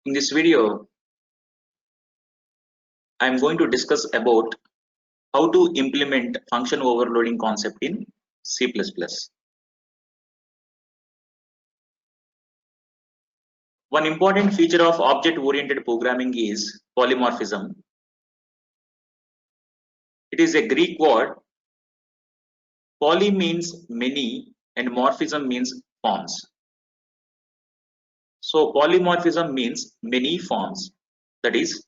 In this video, I am going to discuss about how to implement function overloading concept in C++. One important feature of object-oriented programming is polymorphism. It is a Greek word. Poly means many and morphism means forms. So polymorphism means many forms, that is,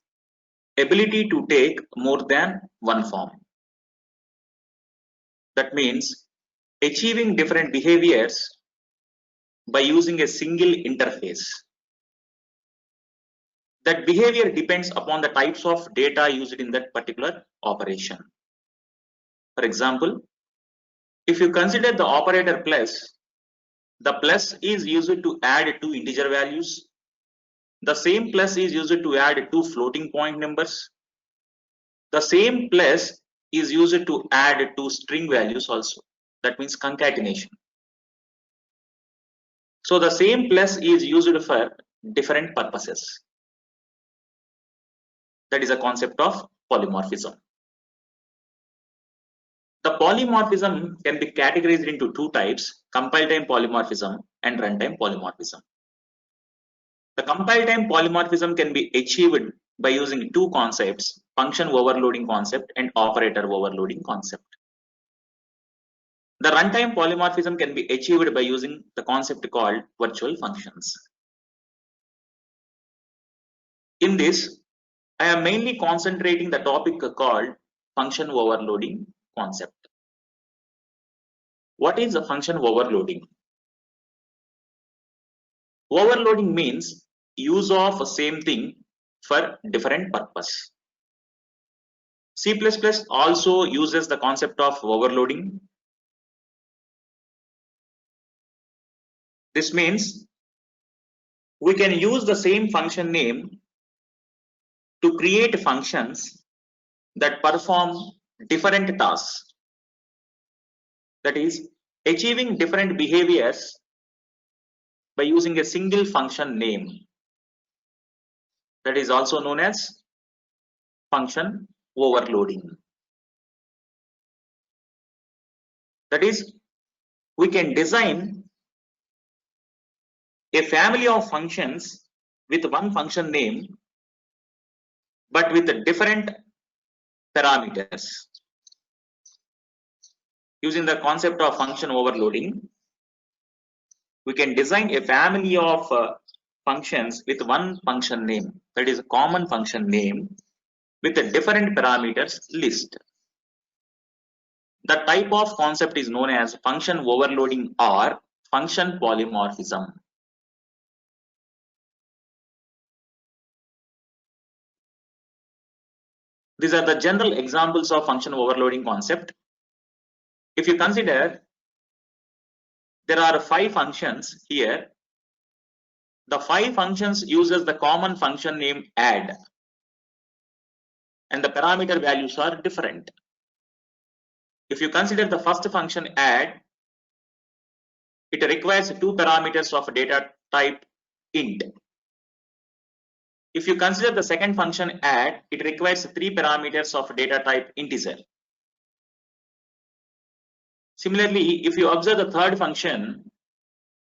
ability to take more than one form. That means achieving different behaviors by using a single interface. That behavior depends upon the types of data used in that particular operation. For example, if you consider the operator plus, the plus is used to add two integer values. The same plus is used to add two floating point numbers. The same plus is used to add two string values also. That means concatenation. So the same plus is used for different purposes. That is a concept of polymorphism. The polymorphism can be categorized into two types: compile time polymorphism and runtime polymorphism. The compile time polymorphism can be achieved by using two concepts: function overloading concept and operator overloading concept. The runtime polymorphism can be achieved by using the concept called virtual functions. In this, I am mainly concentrating the topic called function overloading concept. What is a function overloading? Overloading means use of same thing for different purpose. C++ also uses the concept of overloading. This means we can use the same function name to create functions that perform different tasks. That is, achieving different behaviors by using a single function name. That is also known as function overloading. That is, we can design a family of functions with one function name but with different parameters. Using the concept of function overloading, we can design a family of functions with one function name, that is a common function name, with a different parameters list. The type of concept is known as function overloading or function polymorphism. These are the general examples of function overloading concept. If you consider, there are 5 functions here. The 5 functions uses the common function name add, and the parameter values are different. If you consider the first function add, it requires 2 parameters of data type int. If you consider the second function add, it requires 3 parameters of data type integer. Similarly, if you observe the third function,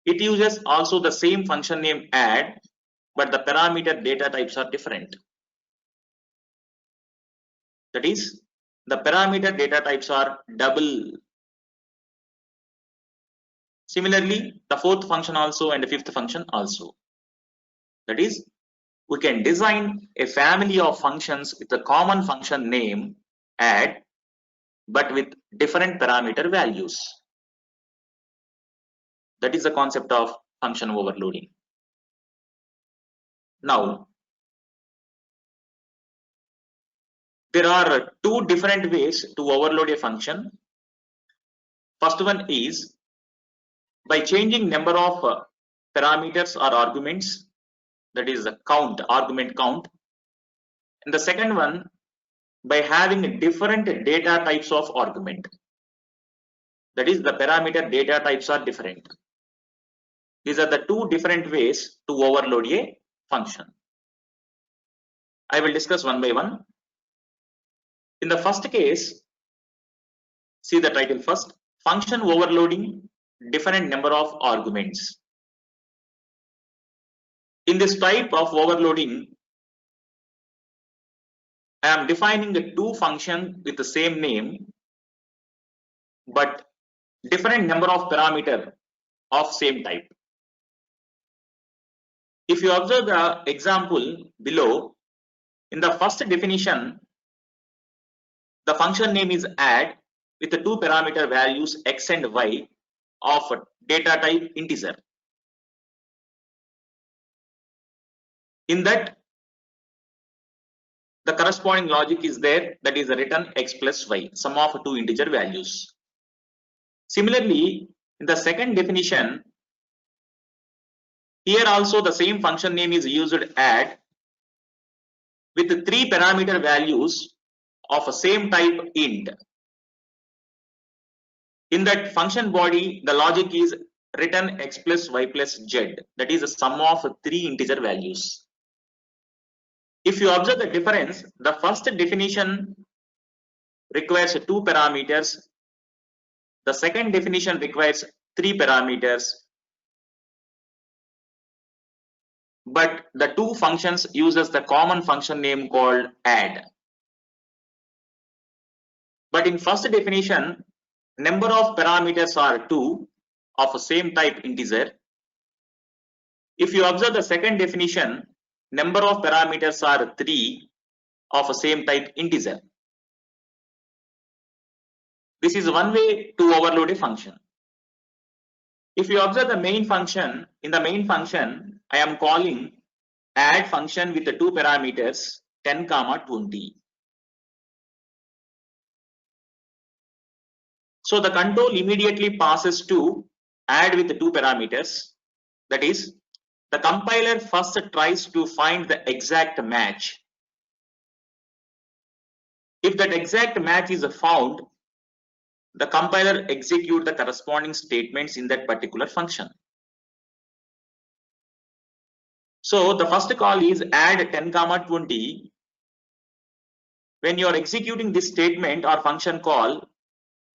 it uses also the same function name add, but the parameter data types are different. That is, the parameter data types are double. Similarly, the fourth function also and the fifth function also. That is, we can design a family of functions with a common function name add, but with different parameter values. That is the concept of function overloading. Now, there are 2 different ways to overload a function. First one is by changing number of parameters or arguments, that is the count, argument count. And the second one by having different data types of argument. That is, the parameter data types are different. These are the 2 different ways to overload a function. I will discuss one by one. In the first case, see the title first, function overloading different number of arguments. In this type of overloading, I am defining the two functions with the same name, but different number of parameter of same type. If you observe the example below, in the first definition, the function name is add with the two parameter values x and y of data type integer. In that, the corresponding logic is there, that is written x plus y, sum of two integer values. Similarly, in the second definition, here also the same function name is used add with the three parameter values of a same type int. In that function body, the logic is written x plus y plus z, that is a sum of three integer values. If you observe the difference, the first definition requires two parameters, the second definition requires three parameters, but the two functions uses the common function name called add. But in first definition, number of parameters are two of a same type integer. If you observe the second definition, number of parameters are three of a same type integer. This is one way to overload a function. If you observe the main function, in the main function, I am calling add function with the two parameters 10, 20. So the control immediately passes to add with the two parameters. That is, the compiler first tries to find the exact match. If that exact match is found, the compiler executes the corresponding statements in that particular function. So the first call is add 10, 20. When you are executing this statement or function call,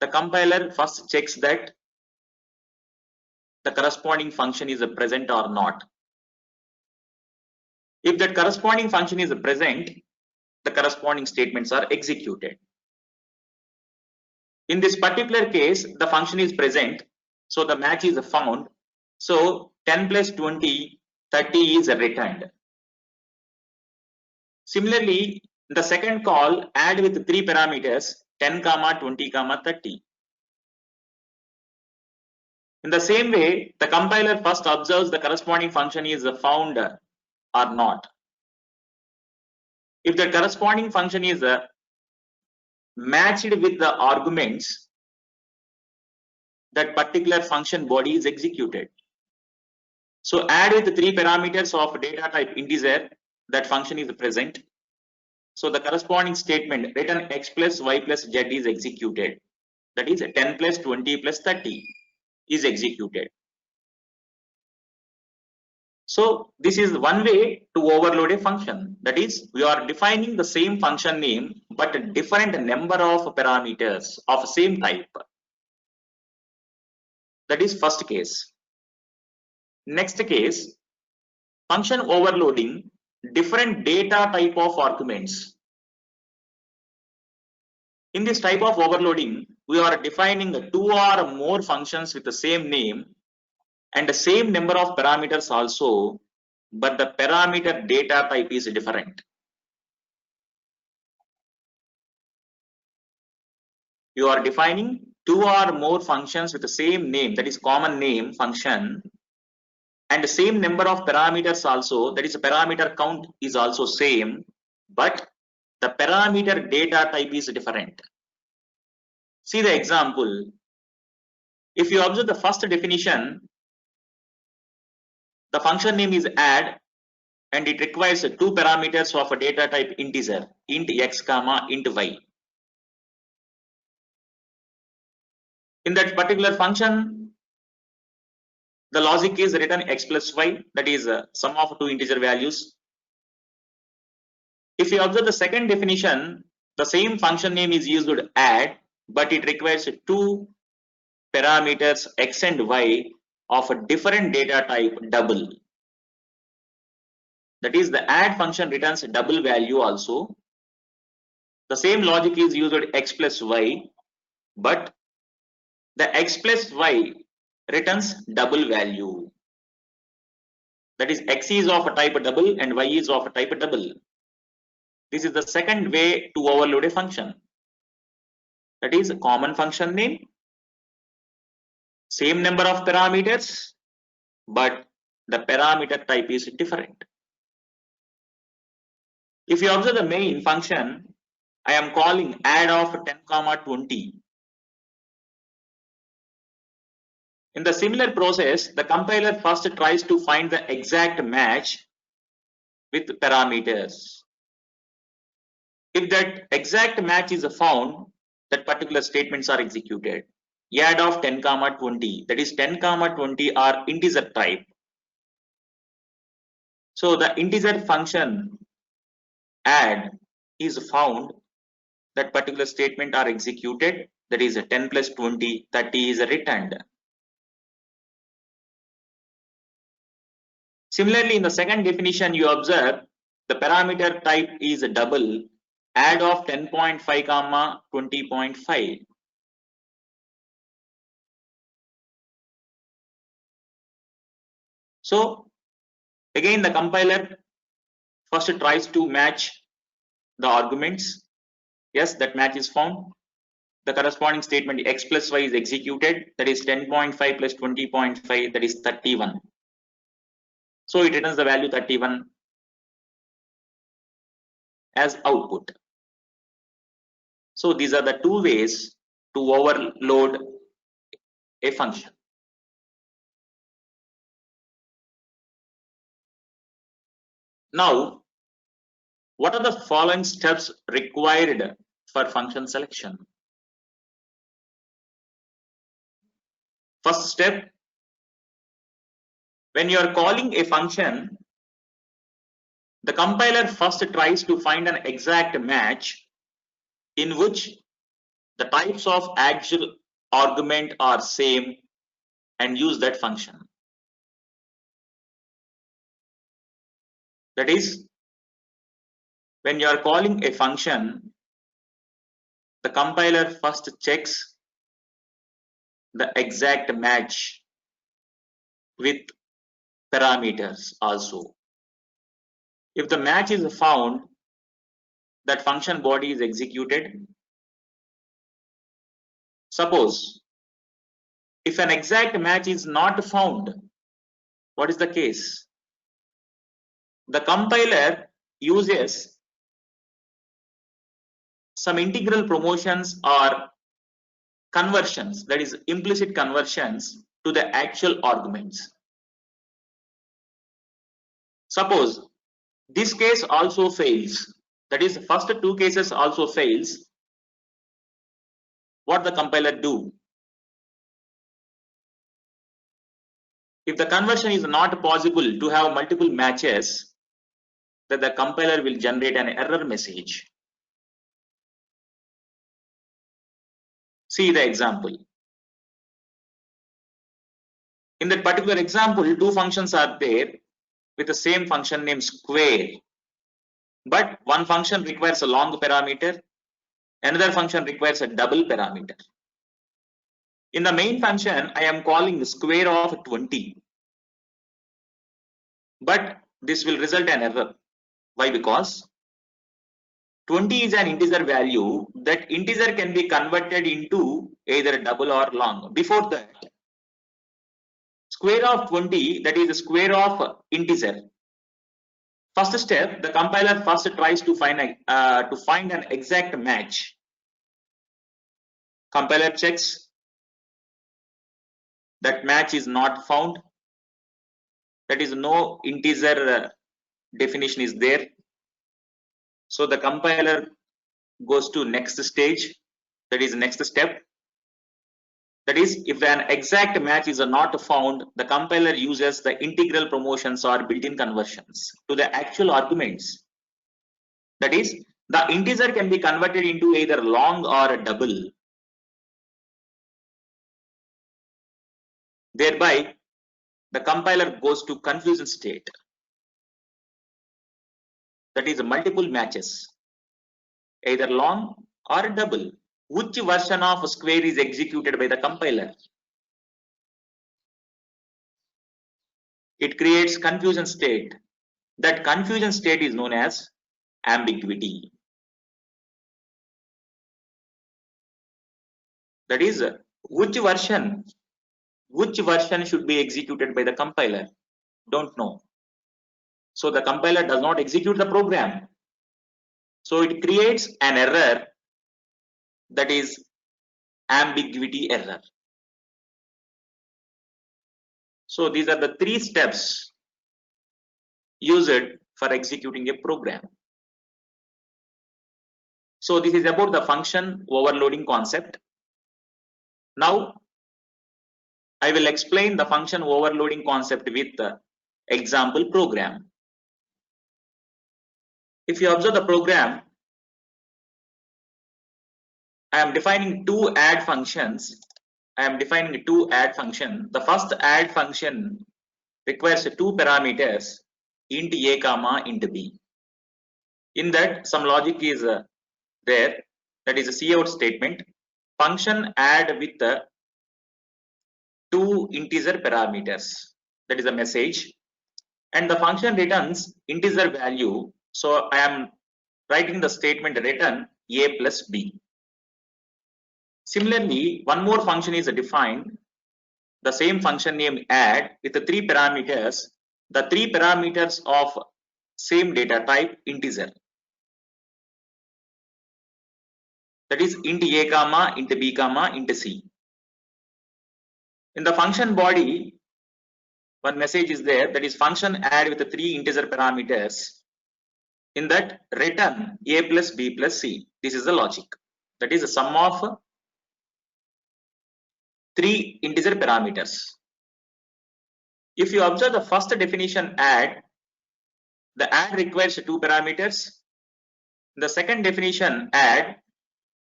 the compiler first checks that the corresponding function is present or not. If that corresponding function is present, the corresponding statements are executed. In this particular case, the function is present, so the match is found. So 10 plus 20, 30 is returned. Similarly, the second call add with three parameters 10, 20, 30. In the same way, the compiler first observes the corresponding function is found or not. If the corresponding function is matched with the arguments, that particular function body is executed. So add with the three parameters of data type integer, that function is present. So the corresponding statement written x plus y plus z is executed. That is 10 plus 20 plus 30 is executed. So this is one way to overload a function. That is, we are defining the same function name but a different number of parameters of same type. That is first case. Next case, function overloading different data type of arguments. In this type of overloading, we are defining two or more functions with the same name and the same number of parameters also, but the parameter data type is different. You are defining two or more functions with the same name, that is common name function, and the same number of parameters also, that is the parameter count is also same, but the parameter data type is different. See the example. If you observe the first definition, the function name is add and it requires two parameters of a data type integer, int x, int y. In that particular function, the logic is written x plus y, that is sum of two integer values. If you observe the second definition, the same function name is used to add, but it requires two parameters x and y of a different data type double. That is, the add function returns a double value also. The same logic is used with x plus y, but the x plus y returns double value. That is, x is of a type double and y is of a type double. This is the second way to overload a function. That is a common function name, same number of parameters, but the parameter type is different. If you observe the main function, I am calling add of 10, 20. In the similar process, the compiler first tries to find the exact match with parameters. If that exact match is found, that particular statements are executed. Add of 10, 20. That is 10, 20 are integer type. So the integer function add is found, that particular statement are executed. That is 10 plus 20, 30 is returned. Similarly, in the second definition, you observe the parameter type is a double, add of 10.5, 20.5. So again, the compiler first tries to match the arguments. Yes, that match is found. The corresponding statement x plus y is executed. That is 10.5 plus 20.5, that is 31. So it returns the value 31 as output. So these are the two ways to overload a function. Now, what are the following steps required for function selection? First step, when you are calling a function, the compiler first tries to find an exact match in which the types of actual argument are same and use that function. That is, when you are calling a function, the compiler first checks the exact match with parameters also. If the match is found, that function body is executed. Suppose if an exact match is not found, what is the case? The compiler uses some integral promotions or conversions, that is implicit conversions to the actual arguments. Suppose this case also fails, that is the first two cases also fails, what the compiler do? If the conversion is not possible to have multiple matches, then the compiler will generate an error message. See the example. In that particular example, two functions are there with the same function name square, but one function requires a long parameter, another function requires a double parameter. In the main function, I am calling the square of 20, but this will result in error. Why? Because 20 is an integer value. That integer can be converted into either double or long. Before that, square of 20, that is the square of integer. First step, the compiler first tries to find an exact match. Compiler checks, that match is not found. That is, no integer definition is there. So the compiler goes to next stage, that is next step. That is, if an exact match is not found, the compiler uses the integral promotions or built-in conversions to the actual arguments. That is, the integer can be converted into either long or a double. Thereby, the compiler goes to confusion state. That is multiple matches, either long or double. Which version of square is executed by the compiler? It creates confusion state. That confusion state is known as ambiguity. That is, which version should be executed by the compiler? Don't know. So the compiler does not execute the program. So it creates an error, that is ambiguity error. So these are the 3 steps used for executing a program. So this is about the function overloading concept. Now I will explain the function overloading concept with the example program. If you observe the program, I am defining 2 add functions. The first add function requires 2 parameters, int a comma int b. In that, some logic is there, that is a cout statement. Function add with 2 integer parameters, that is a message, and the function returns integer value. So I am writing the statement return a plus b. Similarly, one more function is defined, the same function name add with the 3 parameters, the 3 parameters of same data type integer. That is int a comma int b comma int c. In the function body, one message is there, that is function add with the 3 integer parameters. In that, return a plus b plus c. This is the logic. That is the sum of 3 integer parameters. If you observe the first definition add, the add requires 2 parameters. The second definition add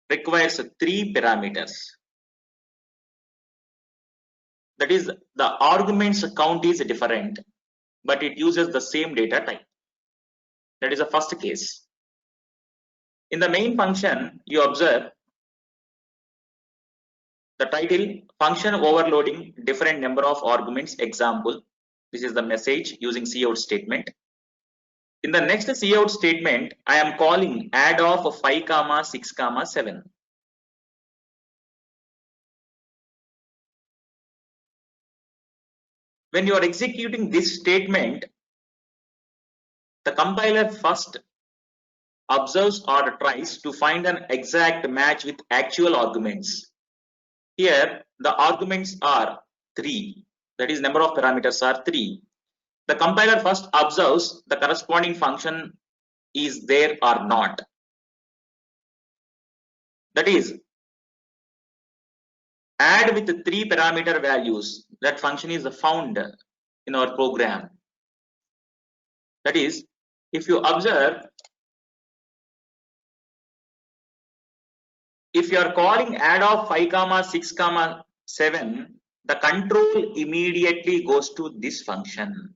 requires 3 parameters. That is, the arguments count is different, but it uses the same data type. That is the first case. In the main function, you observe the title function overloading different number of arguments example. This is the message using cout statement. In the next cout statement, I am calling add of 5 comma 6 comma 7. When you are executing this statement, the compiler first observes or tries to find an exact match with actual arguments. Here, the arguments are 3. That is, number of parameters are 3. The compiler first observes the corresponding function is there or not. That is, add with the 3 parameter values. That function is found in our program. That is, if you observe, if you are calling add of 5 comma 6 comma 7, the control immediately goes to this function.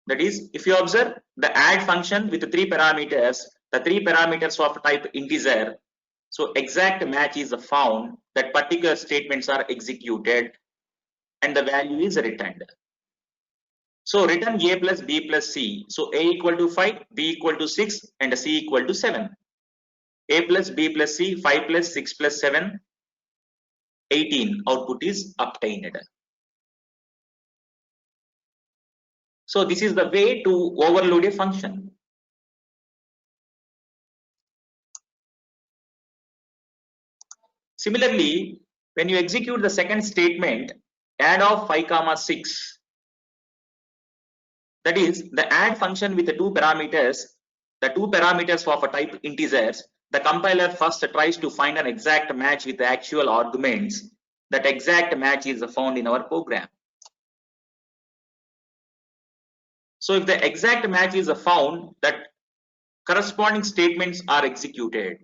That is, if you observe the add function with the 3 parameters, the 3 parameters of type integer, so exact match is found, that particular statements are executed and the value is returned. So return a plus b plus c. So a equal to 5, b equal to 6 and c equal to 7. A plus b plus c, 5 plus 6 plus 7, 18 output is obtained. So this is the way to overload a function. Similarly, when you execute the second statement, add of 5 comma 6, that is the add function with the 2 parameters, the 2 parameters of a type integers, the compiler first tries to find an exact match with the actual arguments. That exact match is found in our program. So if the exact match is found, that corresponding statements are executed.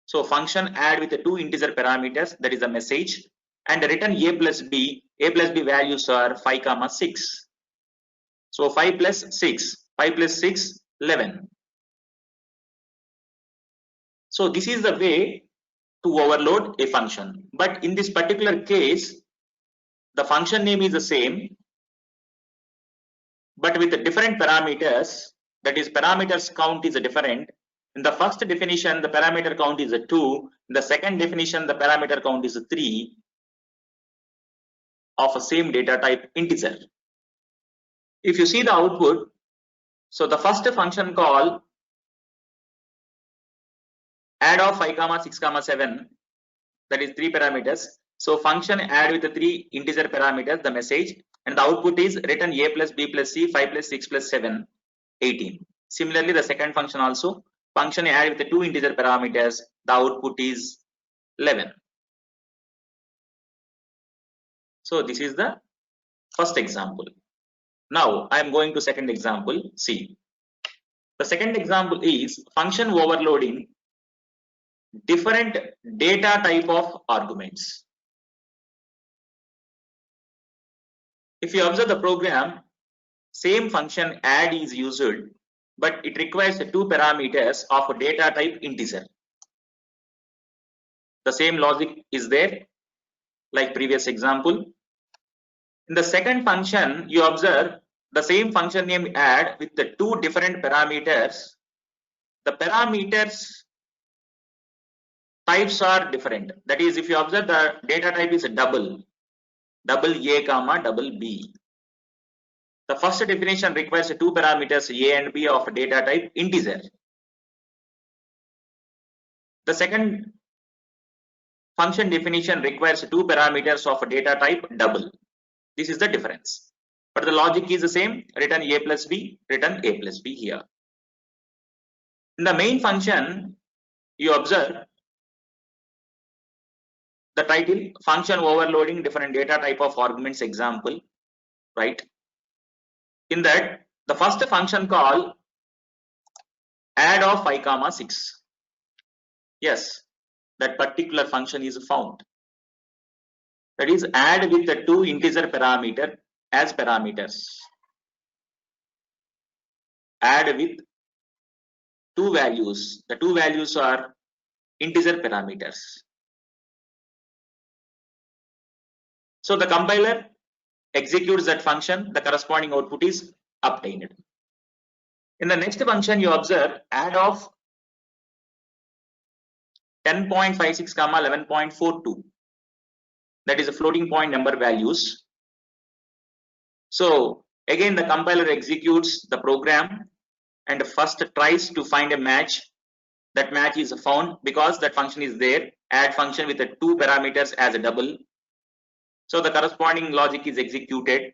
So function add with the two integer parameters, that is the message, and return a plus b. A plus b values are 5, 6. So 5 plus 6, 5 plus 6, 11. So this is the way to overload a function. But in this particular case, the function name is the same, but with the different parameters. That is, parameters count is different. In the first definition, the parameter count is 2. In the second definition, the parameter count is 3 of a same data type integer. If you see the output, so the first function call add of 5, 6, 7, that is 3 parameters. So function add with the 3 integer parameters, the message, and the output is return a plus b plus c, 5 plus 6 plus 7, 18. Similarly, the second function also, function add with the 2 integer parameters, the output is 11. So this is the first example. Now I am going to second example. See, the second example is function overloading different data type of arguments. If you observe the program, same function add is used, but it requires 2 parameters of a data type integer. The same logic is there like previous example. In the second function, you observe the same function name add with the 2 different parameters. The parameters types are different. That is, if you observe, the data type is a double A comma double B. The first definition requires 2 parameters A and B of data type integer. The second function definition requires 2 parameters of data type double. This is the difference. But the logic is the same, return a plus b, return a plus b here. In the main function, you observe the title, function overloading different data type of arguments example, right? In that, the first function call add of 5, 6. Yes, that particular function is found. That is, add with the 2 integer parameter as parameters. Add with 2 values. The 2 values are integer parameters. So the compiler executes that function, the corresponding output is obtained. In the next function, you observe add of 10.56, 11.42. That is a floating point number values. So again, the compiler executes the program and first tries to find a match. That match is found because that function is there. Add function with the 2 parameters as a double. So the corresponding logic is executed.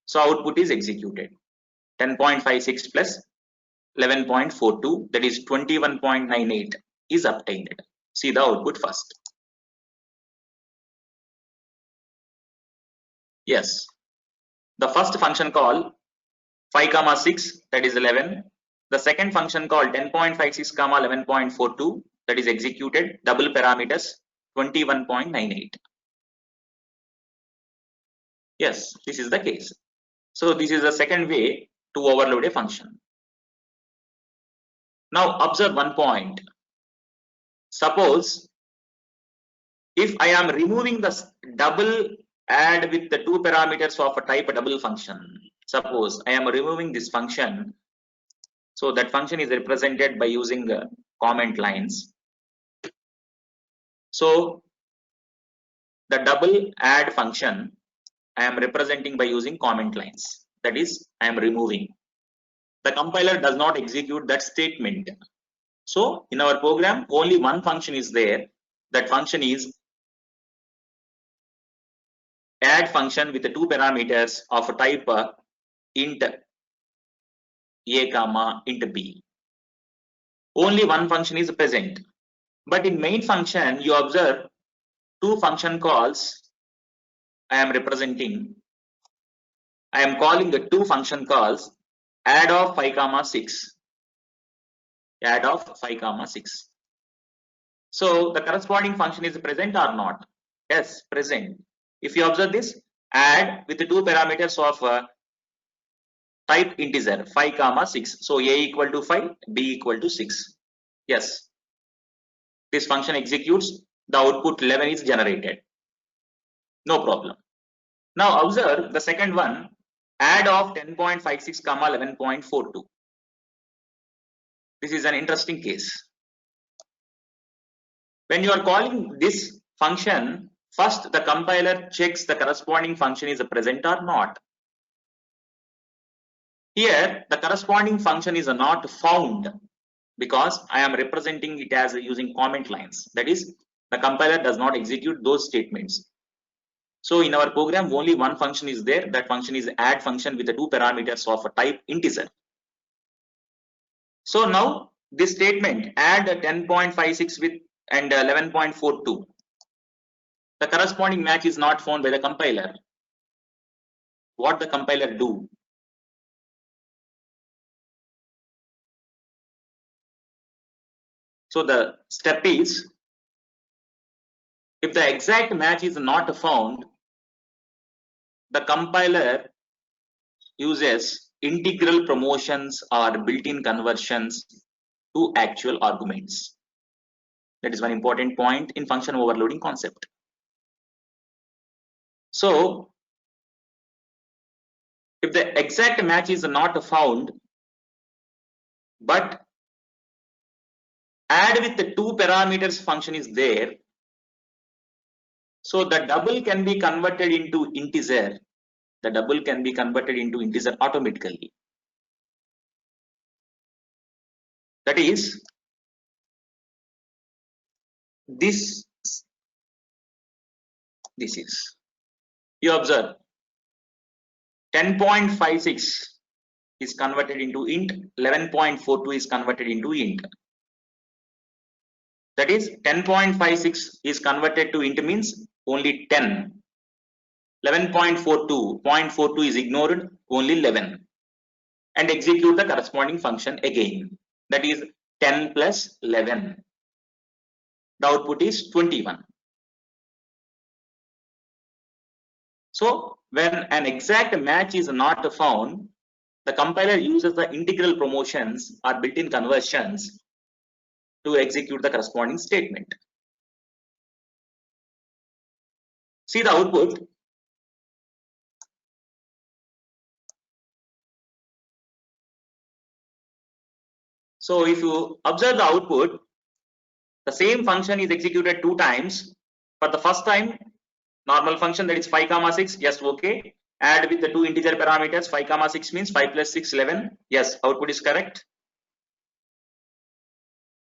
So output is executed. 10.56 plus 11.42, that is 21.98 is obtained. See the output first. Yes, the first function call 5, 6, that is 11. The second function called 10.56, 11.42, that is executed, double parameters 21.98. Yes, this is the case. So this is the second way to overload a function. Now observe one point. Suppose if I am removing the double add with the 2 parameters of a type double function. Suppose I am removing this function. So that function is represented by using comment lines. So the double add function I am representing by using comment lines. That is, I am removing. The compiler does not execute that statement. So in our program, only one function is there. That function is add function with the 2 parameters of a type int a comma int b. Only one function is present. But in main function, you observe 2 function calls. I am representing. I am calling the 2 function calls. add of 5 comma 6. Add of 5 comma 6. So the corresponding function is present or not? Yes, present. If you observe this, add with the two parameters of type integer 5 comma 6. So a equal to 5, b equal to 6. Yes, this function executes, the output 11 is generated. No problem. Now observe the second one, add of 10.56 comma 11.42. This is an interesting case. When you are calling this function, first the compiler checks the corresponding function is present or not. Here the corresponding function is not found because I am representing it as using comment lines. That is, the compiler does not execute those statements. So in our program only one function is there. That function is add function with the two parameters of a type integer. So now this statement add 10.56 with and 11.42. The corresponding match is not found by the compiler. What the compiler do? So the step is, if the exact match is not found, the compiler uses integral promotions or built-in conversions to actual arguments. That is one important point in function overloading concept. So if the exact match is not found, but add with the two parameters function is there, so the double can be converted into integer. The double can be converted into integer automatically. That is, this is, you observe 10.56 is converted into int, 11.42 is converted into int. That is, 10.56 is converted to int means only 10. 11.42, 0.42 is ignored, only 11. And execute the corresponding function again. That is 10 plus 11. The output is 21. So when an exact match is not found, the compiler uses the integral promotions or built-in conversions to execute the corresponding statement. See the output. So if you observe the output, the same function is executed two times. For the first time, normal function, that is 5 comma 6, yes, okay. Add with the two integer parameters, 5 comma 6 means 5 plus 6, 11. Yes, output is correct.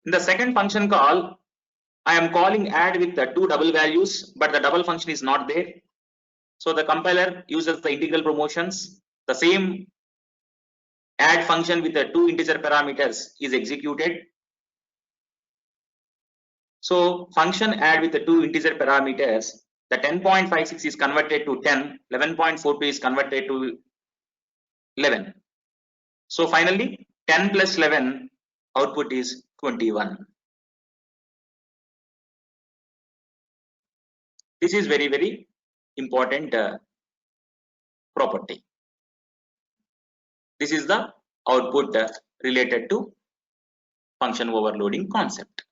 In the second function call, I am calling add with the two double values, but the double function is not there. So the compiler uses the integral promotions. The same add function with the two integer parameters is executed. So function add with the two integer parameters, the 10.56 is converted to 10, 11.42 is converted to 11. So finally 10 plus 11 output is 21. This is very, very important property. This is the output related to function overloading concept.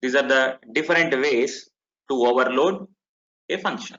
These are the different ways to overload a function.